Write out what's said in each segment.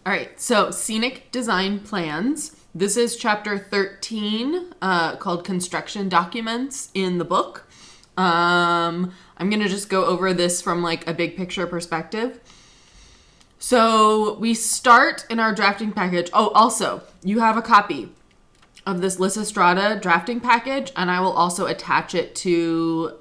All right, so Scenic Design Plans. This is chapter 13 called Construction Documents in the book. I'm going to just go over this from like a big picture perspective. So we start in our drafting package. Oh, also, you have a copy of this Lysistrata drafting package, and I will also attach it to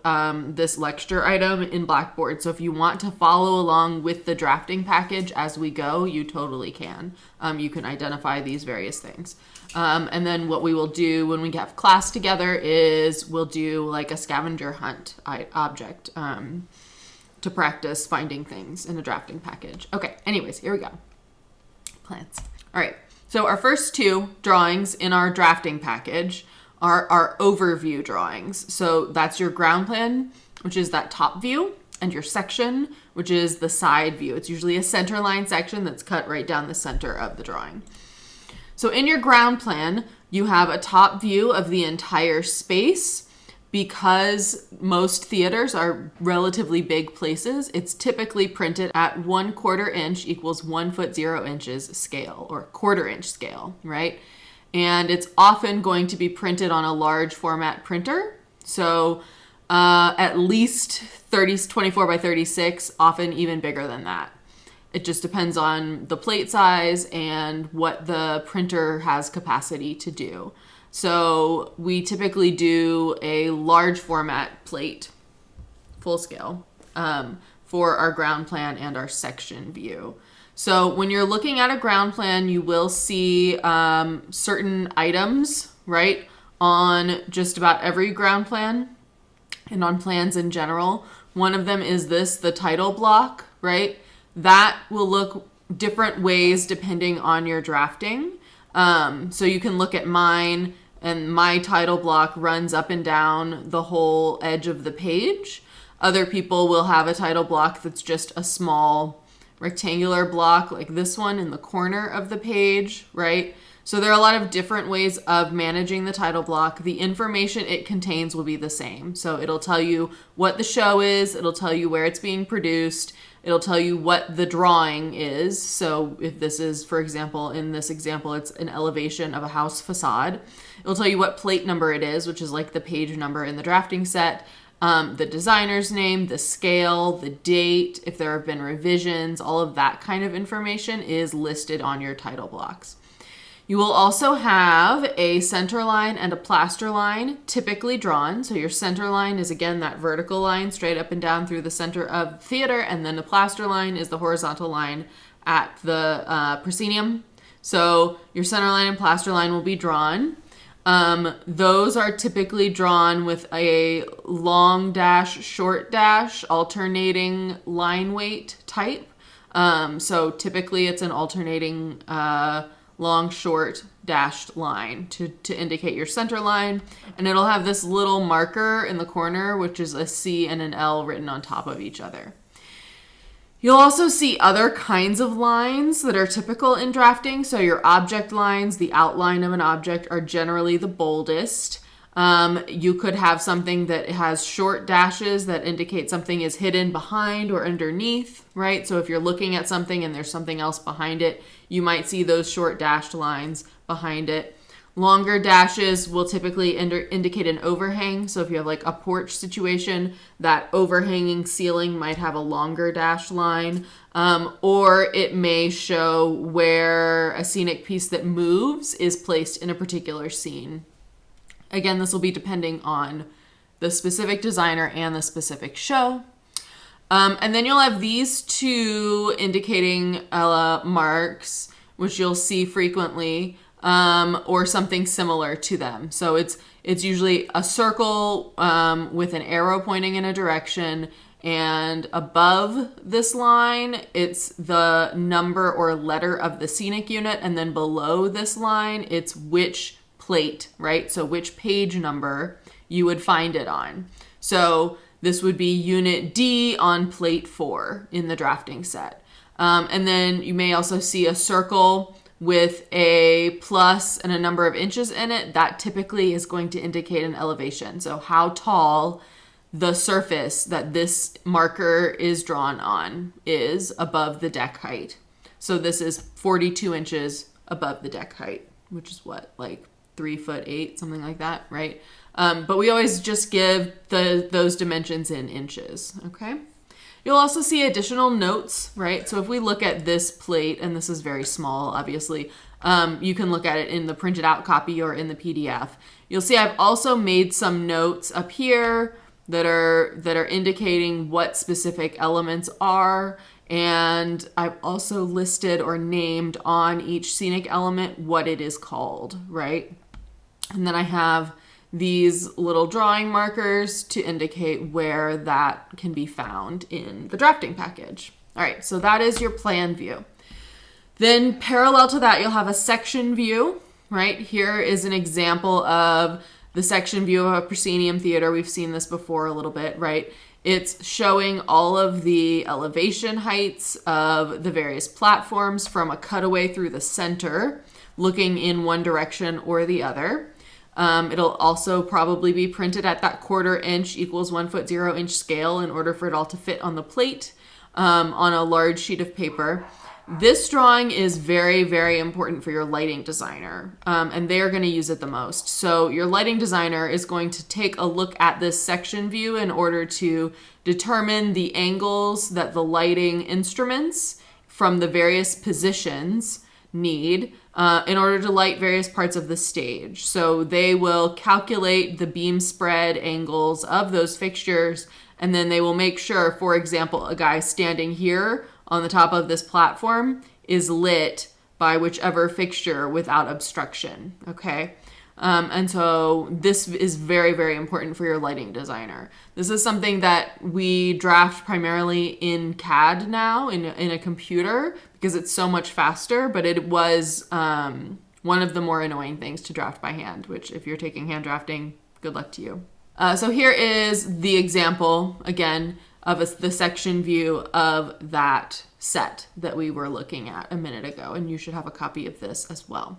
this lecture item in Blackboard. So if you want to follow along with the drafting package as we go, you totally can. You can identify these various things. And then what we will do when we have class together is we'll do like a scavenger hunt object to practice finding things in a drafting package. Okay, anyways, here we go. Plans. All right. So our first two drawings in our drafting package are our overview drawings. So that's your ground plan, which is that top view, and your section, which is the side view. It's usually a center line section that's cut right down the center of the drawing. So in your ground plan, you have a top view of the entire space. Because most theaters are relatively big places, it's typically printed at 1/4 inch equals 1 foot 0 inches scale, or 1/4 inch scale, right? And it's often going to be printed on a large format printer. So at least 24 by 36, often even bigger than that. It just depends on the plate size and what the printer has capacity to do. So we typically do a large format plate, full scale, for our ground plan and our section view. So when you're looking at a ground plan, you will see certain items, right, on just about every ground plan and on plans in general. One of them is the title block, right? That will look different ways depending on your drafting. So you can look at mine, and my title block runs up and down the whole edge of the page. Other people will have a title block that's just a small rectangular block like this one in the corner of the page, right? So there are a lot of different ways of managing the title block. The information it contains will be the same. So it'll tell you what the show is. It'll tell you where it's being produced. It'll tell you what the drawing is. So if this is, for example, in this example, it's an elevation of a house facade. It'll tell you what plate number it is, which is like the page number in the drafting set, the designer's name, the scale, the date, if there have been revisions, all of that kind of information is listed on your title blocks. You will also have a center line and a plaster line typically drawn. So your center line is, again, that vertical line straight up and down through the center of the theater, and then the plaster line is the horizontal line at the proscenium. So your center line and plaster line will be drawn. Those are typically drawn with a long dash, short dash, alternating line weight type. So typically it's an alternating long, short, dashed line to indicate your center line. And it'll have this little marker in the corner, which is a C and an L written on top of each other. You'll also see other kinds of lines that are typical in drafting. So your object lines, the outline of an object, are generally the boldest. You could have something that has short dashes that indicate something is hidden behind or underneath, right? So if you're looking at something and there's something else behind it, you might see those short dashed lines behind it. Longer dashes will typically indicate an overhang. So if you have like a porch situation, that overhanging ceiling might have a longer dash line, or it may show where a scenic piece that moves is placed in a particular scene. Again, this will be depending on the specific designer and the specific show. And then you'll have these two indicating marks, which you'll see frequently, or something similar to them. So it's usually a circle with an arrow pointing in a direction, and above this line, it's the number or letter of the scenic unit, and then below this line, it's which plate, right? So which page number you would find it on. So this would be unit D on plate 4 in the drafting set. And then you may also see a circle with a plus and a number of inches in it. That typically is going to indicate an elevation. So how tall the surface that this marker is drawn on is above the deck height. So this is 42 inches above the deck height, which is what, like 3'8", something like that, right? But we always just give those dimensions in inches, okay? You'll also see additional notes, right? So if we look at this plate, and this is very small, obviously, you can look at it in the printed out copy or in the PDF. You'll see I've also made some notes up here that are indicating what specific elements are, and I've also listed or named on each scenic element what it is called, right? And then I have these little drawing markers to indicate where that can be found in the drafting package. All right, so that is your plan view. Then parallel to that, you'll have a section view, right? Here is an example of the section view of a proscenium theater. We've seen this before a little bit, right? It's showing all of the elevation heights of the various platforms from a cutaway through the center, looking in one direction or the other. It'll also probably be printed at that 1/4 inch equals 1 foot 0 inch scale in order for it all to fit on the plate on a large sheet of paper. This drawing is very, very important for your lighting designer, and they're going to use it the most. So your lighting designer is going to take a look at this section view in order to determine the angles that the lighting instruments from the various positions need in order to light various parts of the stage. So they will calculate the beam spread angles of those fixtures, and then they will make sure, for example, a guy standing here on the top of this platform is lit by whichever fixture without obstruction, okay? And so this is very, very important for your lighting designer. This is something that we draft primarily in CAD now, in a computer, because it's so much faster, but it was one of the more annoying things to draft by hand, which if you're taking hand drafting, good luck to you. So here is the example, again, of the section view of that set that we were looking at a minute ago, and you should have a copy of this as well.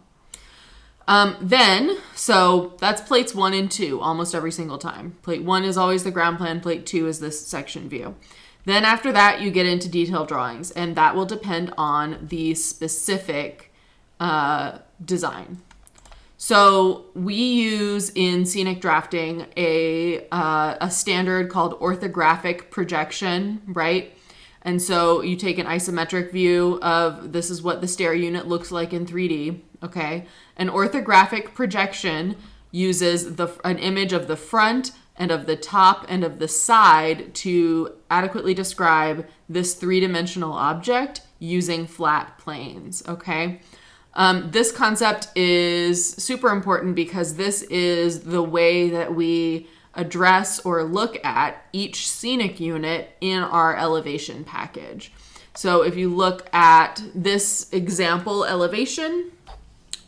So that's plates 1 and 2 almost every single time. Plate 1 is always the ground plan, plate 2 is this section view. Then after that, you get into detailed drawings, and that will depend on the specific design. So we use in scenic drafting a standard called orthographic projection, right? And so you take an isometric view of this is what the stair unit looks like in 3D, okay? An orthographic projection uses an image of the front and of the top and of the side to adequately describe this three-dimensional object using flat planes, okay? This concept is super important because this is the way that we address or look at each scenic unit in our elevation package. So if you look at this example elevation,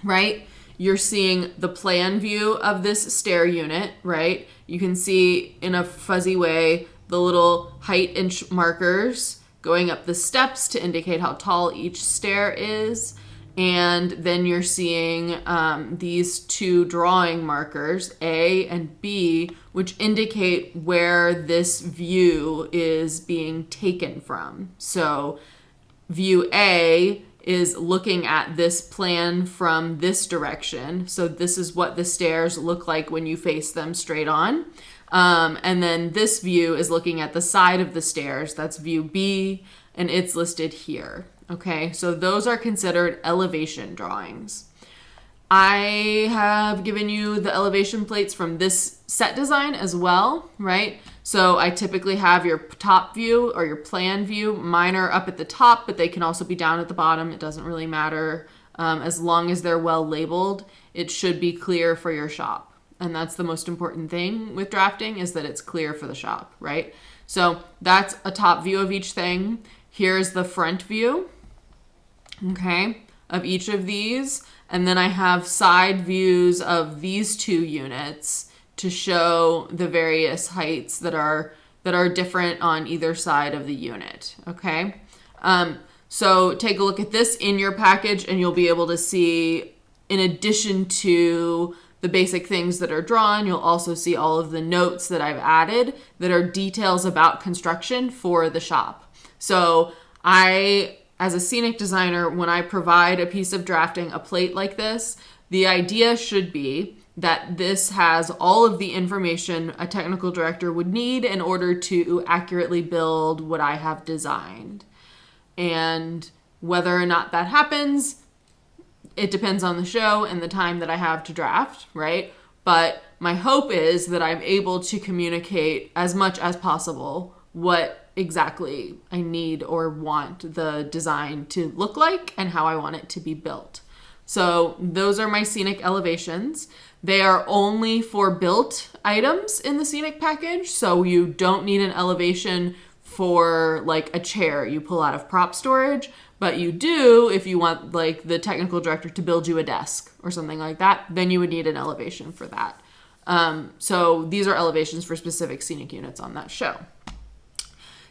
right, you're seeing the plan view of this stair unit, right? You can see in a fuzzy way the little height inch markers going up the steps to indicate how tall each stair is. And then you're seeing these two drawing markers, A and B, which indicate where this view is being taken from. So view A is looking at this plan from this direction. So this is what the stairs look like when you face them straight on. And then this view is looking at the side of the stairs. That's view B, and it's listed here. Okay, so those are considered elevation drawings. I have given you the elevation plates from this set design as well, right? So I typically have your top view or your plan view. Mine are up at the top, but they can also be down at the bottom. It doesn't really matter. As long as they're well labeled, it should be clear for your shop. And that's the most important thing with drafting, is that it's clear for the shop, right? So that's a top view of each thing. Here's the front view, okay, of each of these. And then I have side views of these two units to show the various heights that are different on either side of the unit, okay? So take a look at this in your package and you'll be able to see, in addition to the basic things that are drawn, you'll also see all of the notes that I've added that are details about construction for the shop. So I as a scenic designer, when I provide a piece of drafting, a plate like this, the idea should be that this has all of the information a technical director would need in order to accurately build what I have designed. And whether or not that happens, it depends on the show and the time that I have to draft, right? But my hope is that I'm able to communicate as much as possible what exactly I need or want the design to look like and how I want it to be built. So those are my scenic elevations. They are only for built items in the scenic package, so you don't need an elevation for like a chair you pull out of prop storage, but you do if you want like the technical director to build you a desk or something like that, then you would need an elevation for that. So these are elevations for specific scenic units on that show.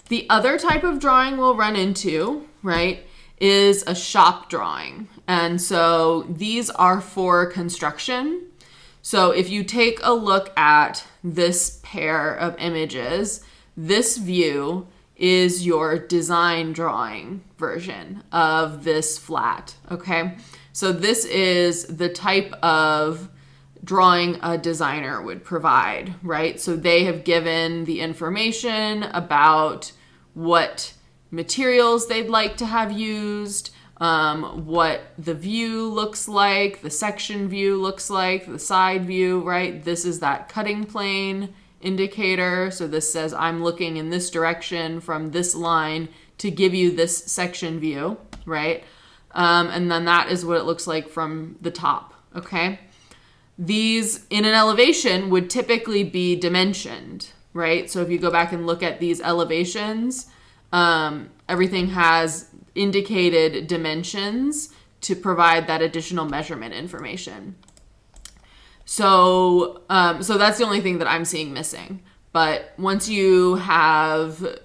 The other type of drawing we'll run into, right, is a shop drawing. And so these are for construction. So if you take a look at this pair of images, this view is your design drawing version of this flat, okay? So this is the type of drawing a designer would provide, right? So they have given the information about what materials they'd like to have used, what the view looks like, the section view looks like, the side view, right? This is that cutting plane indicator. So this says I'm looking in this direction from this line to give you this section view, right? And then that is what it looks like from the top, okay? These in an elevation would typically be dimensioned, right? So if you go back and look at these elevations, everything has indicated dimensions to provide that additional measurement information. So that's the only thing that I'm seeing missing. But once you have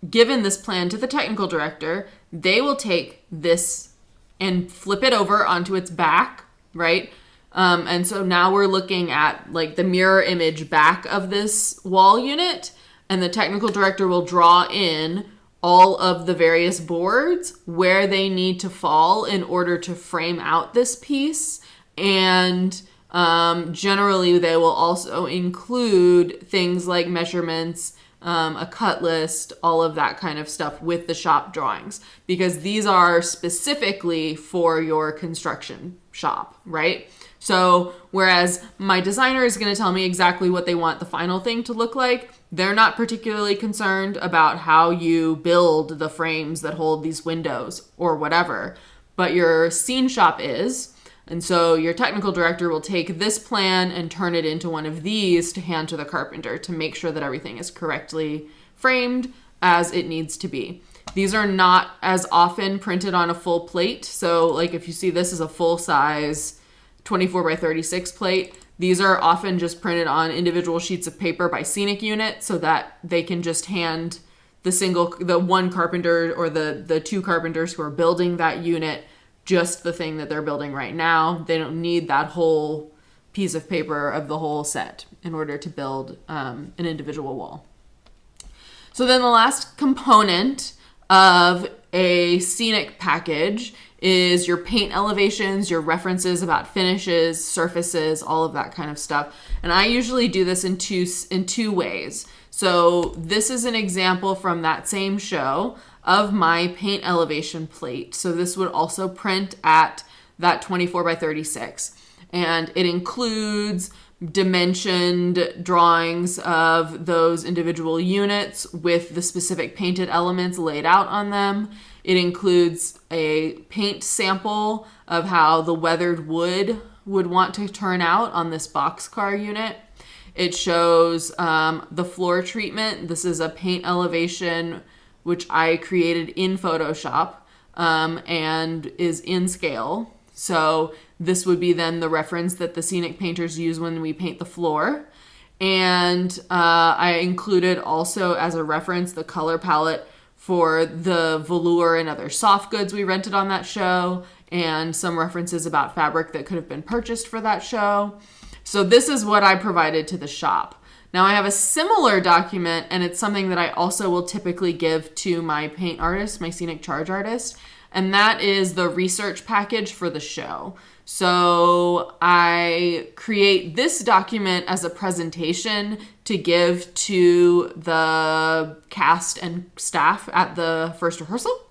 given this plan to the technical director, they will take this and flip it over onto its back, right? And so now we're looking at like the mirror image back of this wall unit, and the technical director will draw in all of the various boards where they need to fall in order to frame out this piece. And generally they will also include things like measurements, a cut list, all of that kind of stuff with the shop drawings, because these are specifically for your construction shop, right? So whereas my designer is going to tell me exactly what they want the final thing to look like, they're not particularly concerned about how you build the frames that hold these windows or whatever, but your scene shop is. And so your technical director will take this plan and turn it into one of these to hand to the carpenter to make sure that everything is correctly framed as it needs to be. These are not as often printed on a full plate. So like if you see this is a full size 24 by 36 plate, these are often just printed on individual sheets of paper by Scenic unit so that they can just hand the one carpenter or the two carpenters who are building that unit just the thing that they're building right now. They don't need that whole piece of paper of the whole set in order to build an individual wall. So then the last component of a scenic package is your paint elevations, your references about finishes, surfaces, all of that kind of stuff. And I usually do this in two ways. So this is an example from that same show of my paint elevation plate. So this would also print at that 24 by 36. And it includes dimensioned drawings of those individual units with the specific painted elements laid out on them. It includes a paint sample of how the weathered wood would want to turn out on this boxcar unit. It shows the floor treatment. This is a paint elevation which I created in Photoshop and is in scale. So this would be then the reference that the scenic painters use when we paint the floor. And I included also as a reference the color palette for the velour and other soft goods we rented on that show, and some references about fabric that could have been purchased for that show. So this is what I provided to the shop. Now I have a similar document, and it's something that I also will typically give to my paint artist, my scenic charge artist. and that is the research package for the show. So I create this document as a presentation to give to the cast and staff at the first rehearsal,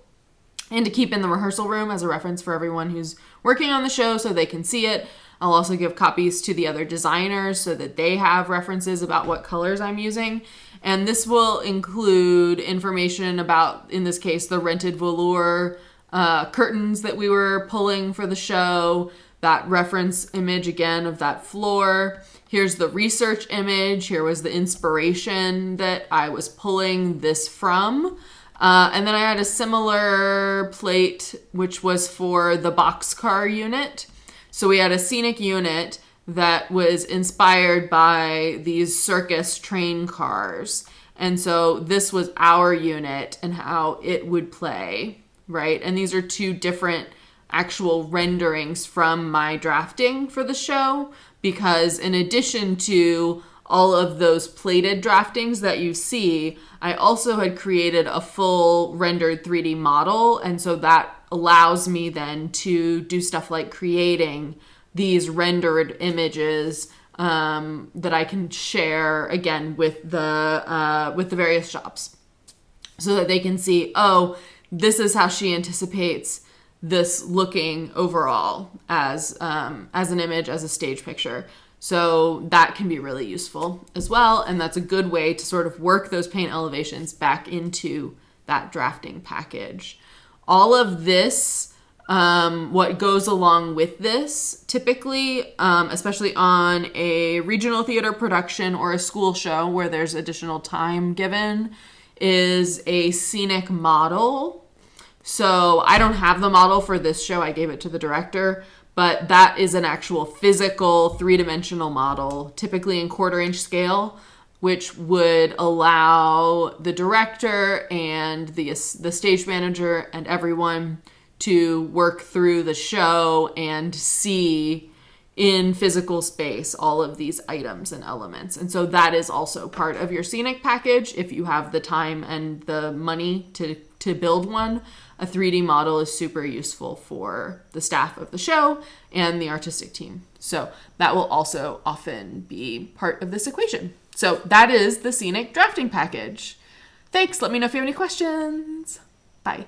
and to keep in the rehearsal room as a reference for everyone who's working on the show so they can see it. I'll also give copies to the other designers so that they have references about what colors I'm using. And this will include information about, in this case, the rented velour curtains that we were pulling for the show, that reference image again of that floor. Here's the research image. Here was the inspiration that I was pulling this from. And then I had a similar plate, which was for the boxcar unit. So we had a scenic unit that was inspired by these circus train cars. And so this was our unit and how it would play, right? And these are two different actual renderings from my drafting for the show, because in addition to all of those plated draftings that you see, I also had created a full rendered 3D model. And so that allows me then to do stuff like creating these rendered images that I can share again with the various shops, so that they can see, oh, this is how she anticipates this looking overall as an image, as a stage picture. So that can be really useful as well. And that's a good way to sort of work those paint elevations back into that drafting package. All of this, what goes along with this typically, especially on a regional theater production or a school show where there's additional time given, is a scenic model. So I don't have the model for this show. I gave it to the director. But that is an actual physical 3-dimensional model, typically in 1/4-inch scale, which would allow the director and the stage manager and everyone to work through the show and see in physical space all of these items and elements. And so that is also part of your scenic package. If you have the time and the money to build one, a 3D model is super useful for the staff of the show and the artistic team. So that will also often be part of this equation. So that is the scenic drafting package. Thanks. Let me know if you have any questions. Bye.